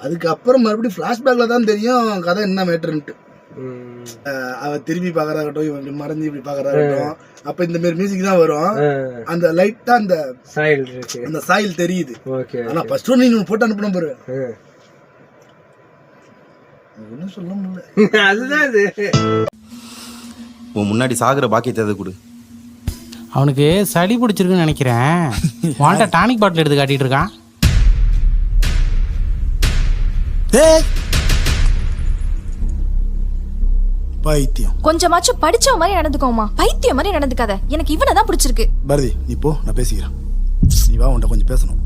அதுக்கப்புறம் மறுபடியும் ஃப்ளாஷ்பேக்கில் தான் தெரியும் கதை என்ன மேட்டர்ன்ட்டு. அவ திரும்பி பார்க்கறாகட்டும், இவன் இப்படி மறைஞ்சு இப்படி பார்க்கறாகட்டும், அப்போ இந்த மாதிரி மியூசிக் தான் வரும். அந்த லைட்டாக அந்த சாயில் இருக்கு, அந்த சாயில் தெரியுது. ஆனால் ஃபர்ஸ்ட் ஒன்று நீங்கள் போட்டு அனுப்பணும் பாரு, ஒன்றும் சொல்ல முடியல. அதுதான் இது. உன் முன்னாடி சாகுற பாக்கியத்தை கொடு. அவனுக்கு சளி பிடிச்சிருக்குன்னு நினைக்கிறேன். வாண்ட டானிக் பாட்டில் எடுத்து காட்டிட்டு இருக்கான். பைத்தியம். கொஞ்சமாச்சும் படிச்ச மாதிரி நடந்துக்கோமா, பைத்தியம் மாதிரி நடந்துக்காத. எனக்கு இவனை தான் பிடிச்சிருக்கு. பாரதி நீ போ, நான் பேசிக்கிறேன். நீ வா, உன்கிட்ட கொஞ்சம் பேசணும்.